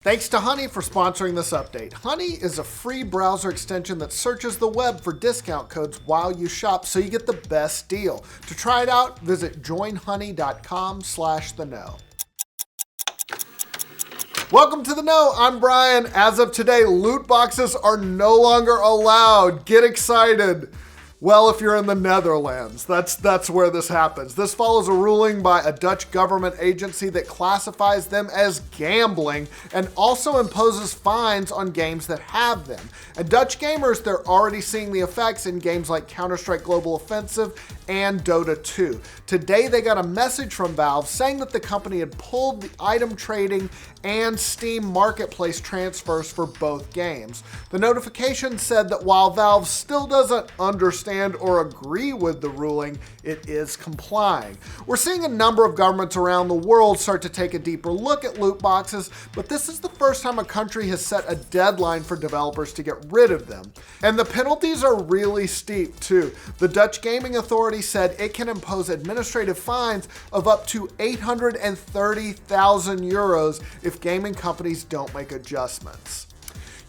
Thanks to Honey for sponsoring this update. Honey is a free browser extension that searches the web for discount codes while you shop so you get the best deal. To try it out, visit joinhoney.com/theknow. Welcome to The Know, I'm Brian. As of today, loot boxes are no longer allowed. Get excited. Well, if you're in the Netherlands, that's where this happens. This follows a ruling by a Dutch government agency that classifies them as gambling and also imposes fines on games that have them. And Dutch gamers, they're already seeing the effects in games like Counter-Strike Global Offensive and Dota 2. Today, they got a message from Valve saying that the company had pulled the item trading and Steam Marketplace transfers for both games. The notification said that while Valve still doesn't understand or agree with the ruling, it is complying. We're seeing a number of governments around the world start to take a deeper look at loot boxes, but this is the first time a country has set a deadline for developers to get rid of them. And the penalties are really steep too. The Dutch Gaming Authority said it can impose administrative fines of up to 830,000 euros if gaming companies don't make adjustments.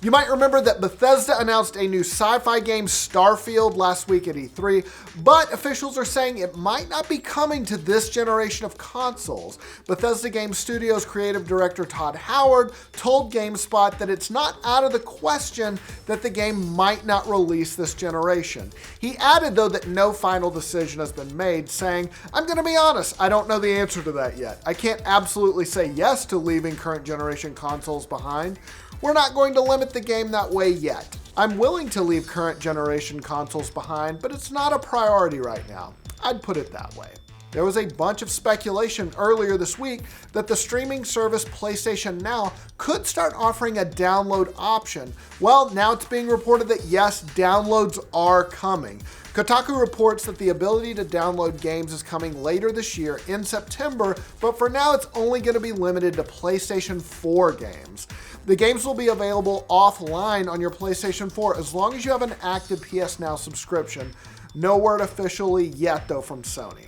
You might remember that Bethesda announced a new sci-fi game, Starfield, last week at E3, but officials are saying it might not be coming to this generation of consoles. Bethesda Game Studios creative director Todd Howard told GameSpot that it's not out of the question that the game might not release this generation. He added, though, that no final decision has been made, saying, "I'm going to be honest, I don't know the answer to that yet. I can't absolutely say yes to leaving current generation consoles behind. We're not going to limit the game that way yet. I'm willing to leave current generation consoles behind, but it's not a priority right now." I'd put it that way. There was a bunch of speculation earlier this week that the streaming service PlayStation Now could start offering a download option. Well, now it's being reported that yes, downloads are coming. Kotaku reports that the ability to download games is coming later this year in September, but for now it's only going to be limited to PlayStation 4 games. The games will be available offline on your PlayStation 4 as long as you have an active PS Now subscription. No word officially yet, though, from Sony.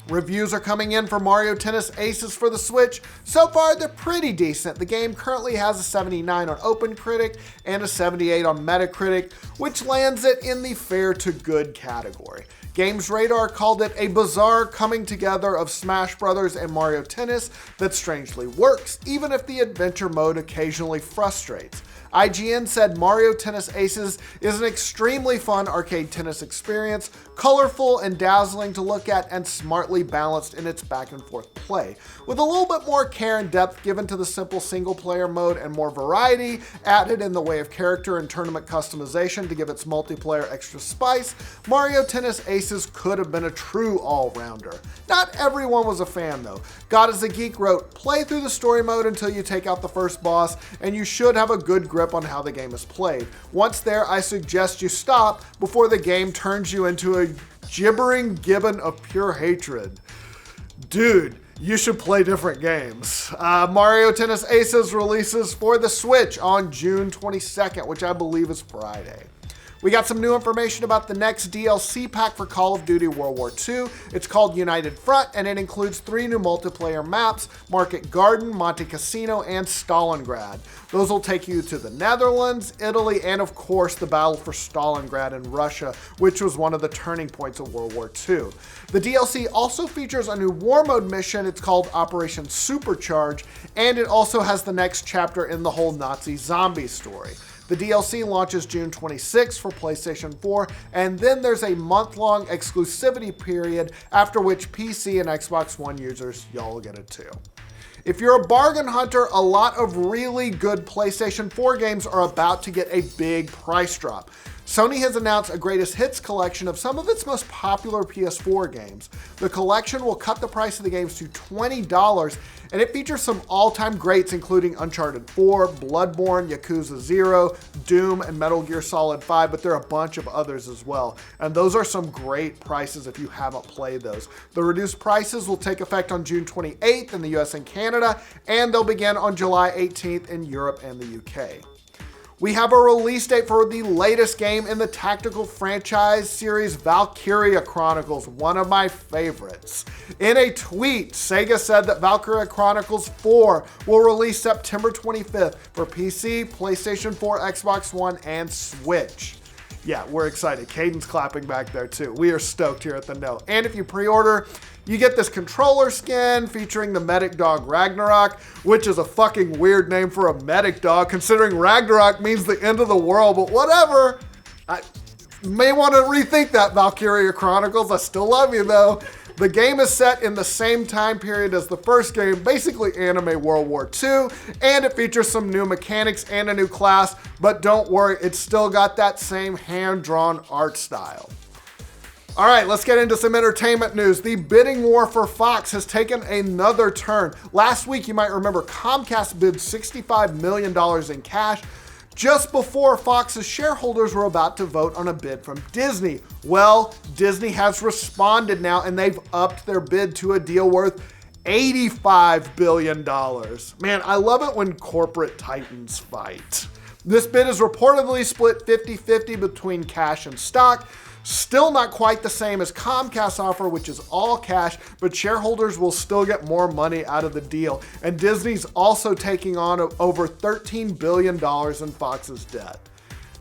Reviews are coming in for Mario Tennis Aces for the Switch. So far, they're pretty decent. The game currently has a 79 on OpenCritic and a 78 on Metacritic, which lands it in the fair to good category. Games Radar called it a bizarre coming together of Smash Bros. And Mario Tennis that strangely works, even if the adventure mode occasionally frustrates. IGN said Mario Tennis Aces is an extremely fun arcade tennis experience, colorful and dazzling to look at, and smartly balanced in its back and forth play. With a little bit more care and depth given to the simple single player mode and more variety added in the way of character and tournament customization to give its multiplayer extra spice, Mario Tennis Aces could have been a true all-rounder. Not everyone was a fan though. God is a Geek wrote, "Play through the story mode until you take out the first boss, and you should have a good grip on how the game is played. Once there, I suggest you stop before the game turns you into a gibbering gibbon of pure hatred." Dude, you should play different games. Mario Tennis Aces releases for the Switch on June 22nd, which I believe is Friday. We got some new information about the next DLC pack for Call of Duty World War II. It's called United Front, and it includes 3 new multiplayer maps: Market Garden, Monte Cassino, and Stalingrad. Those will take you to the Netherlands, Italy, and of course the battle for Stalingrad in Russia, which was one of the turning points of World War II. The DLC also features a new war mode mission. It's called Operation Supercharge, and it also has the next chapter in the whole Nazi zombie story. The DLC launches June 26 for PlayStation 4, and then there's a month-long exclusivity period, after which PC and Xbox One users, y'all will get it too. If you're a bargain hunter, a lot of really good PlayStation 4 games are about to get a big price drop. Sony has announced a greatest hits collection of some of its most popular PS4 games. The collection will cut the price of the games to $20, and it features some all-time greats including Uncharted 4, Bloodborne, Yakuza 0, Doom, and Metal Gear Solid 5, but there are a bunch of others as well. And those are some great prices if you haven't played those. The reduced prices will take effect on June 28th in the US and Canada, and they'll begin on July 18th in Europe and the UK. We have a release date for the latest game in the tactical franchise series, Valkyria Chronicles, one of my favorites. In a tweet, Sega said that Valkyria Chronicles 4 will release September 25th for PC, PlayStation 4, Xbox One, and Switch. Yeah, we're excited. Kdin's clapping back there too. We are stoked here at the Know. And if you pre-order, you get this controller skin featuring the medic dog Ragnarok, which is a fucking weird name for a medic dog, considering Ragnarok means the end of the world, but whatever. I may want to rethink that, Valkyria Chronicles. I still love you though. The game is set in the same time period as the first game, basically anime World War II, and it features some new mechanics and a new class, but don't worry, it's still got that same hand-drawn art style. All right, let's get into some entertainment news. The bidding war for Fox has taken another turn. Last week, you might remember Comcast bid $65 million in cash just before Fox's shareholders were about to vote on a bid from Disney. Well, Disney has responded now, and they've upped their bid to a deal worth $85 billion. Man, I love it when corporate titans fight. This bid is reportedly split 50-50 between cash and stock. Still not quite the same as Comcast's offer, which is all cash, but shareholders will still get more money out of the deal. And Disney's also taking on over $13 billion in Fox's debt.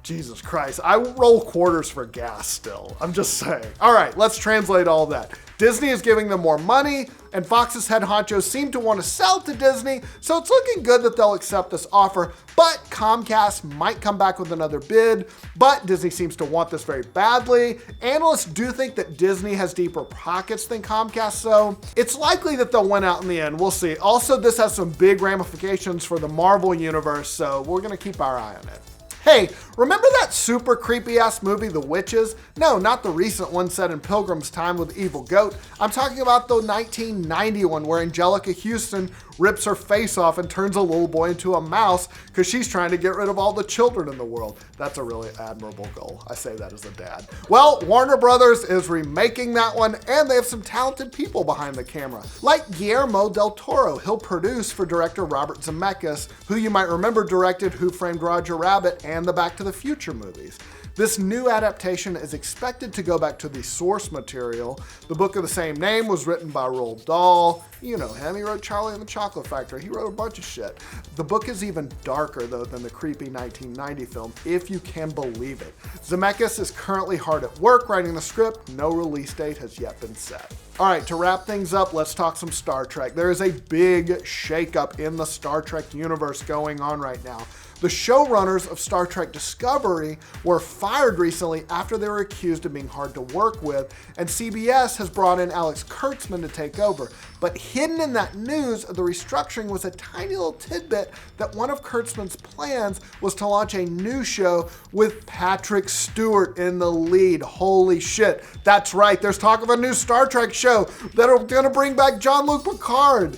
Jesus Christ, I roll quarters for gas still. I'm just saying. All right, let's translate all that. Disney is giving them more money, and Fox's head honchos seem to want to sell to Disney, so it's looking good that they'll accept this offer, but Comcast might come back with another bid, but Disney seems to want this very badly. Analysts do think that Disney has deeper pockets than Comcast, so it's likely that they'll win out in the end. We'll see. Also, this has some big ramifications for the Marvel universe, so we're going to keep our eye on it. Hey, remember that super creepy ass movie, The Witches? No, not the recent one set in Pilgrim's time with Evil Goat. I'm talking about the 1990 one where Angelica Houston rips her face off and turns a little boy into a mouse because she's trying to get rid of all the children in the world. That's a really admirable goal. I say that as a dad. Well, Warner Brothers is remaking that one, and they have some talented people behind the camera. Like Guillermo del Toro, he'll produce for director Robert Zemeckis, who you might remember directed Who Framed Roger Rabbit and the Back to the Future movies. This new adaptation is expected to go back to the source material. The book of the same name was written by Roald Dahl. You know him, he wrote Charlie and the Chocolate Factory. He wrote a bunch of shit. The book is even darker though than the creepy 1990 film, if you can believe it. Zemeckis is currently hard at work writing the script. No release date has yet been set. All right, to wrap things up, let's talk some Star Trek. There is a big shakeup in the Star Trek universe going on right now. The showrunners of Star Trek Discovery were fired recently after they were accused of being hard to work with, and CBS has brought in Alex Kurtzman to take over. But hidden in that news of the restructuring was a tiny little tidbit that one of Kurtzman's plans was to launch a new show with Patrick Stewart in the lead. Holy shit. That's right, there's talk of a new Star Trek show that are gonna bring back Jean-Luc Picard.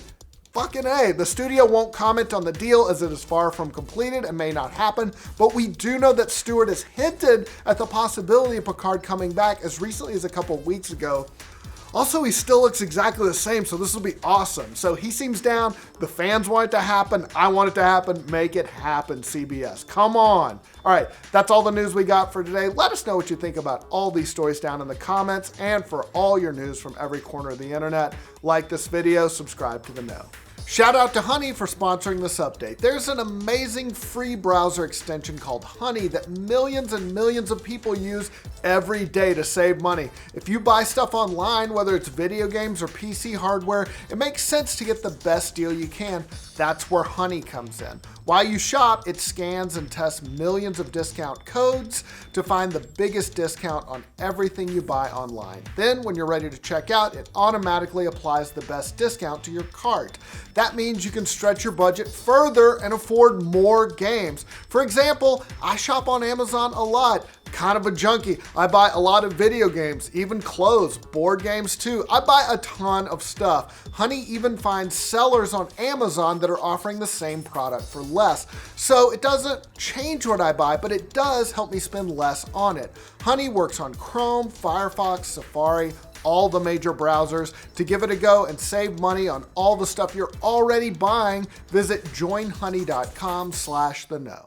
Fucking A. The studio won't comment on the deal as it is far from completed and may not happen, but we do know that Stewart has hinted at the possibility of Picard coming back as recently as a couple weeks ago. Also, he still looks exactly the same, so this will be awesome. So he seems down, the fans want it to happen, I want it to happen, make it happen, CBS. Come on. All right, that's all the news we got for today. Let us know what you think about all these stories down in the comments, and for all your news from every corner of the internet, like this video, subscribe to The Know. Shout out to Honey for sponsoring this update. There's an amazing free browser extension called Honey that millions and millions of people use every day to save money. If you buy stuff online, whether it's video games or PC hardware, it makes sense to get the best deal you can. That's where Honey comes in. While you shop, it scans and tests millions of discount codes to find the biggest discount on everything you buy online. Then, when you're ready to check out, it automatically applies the best discount to your cart. That means you can stretch your budget further and afford more games. For example, I shop on Amazon a lot. Kind of a junkie. I buy a lot of video games, even clothes, board games too. I buy a ton of stuff. Honey even finds sellers on Amazon that are offering the same product for less. So it doesn't change what I buy, but it does help me spend less on it. Honey works on Chrome, Firefox, Safari, all the major browsers. To give it a go and save money on all the stuff you're already buying, visit joinhoney.com/theknow.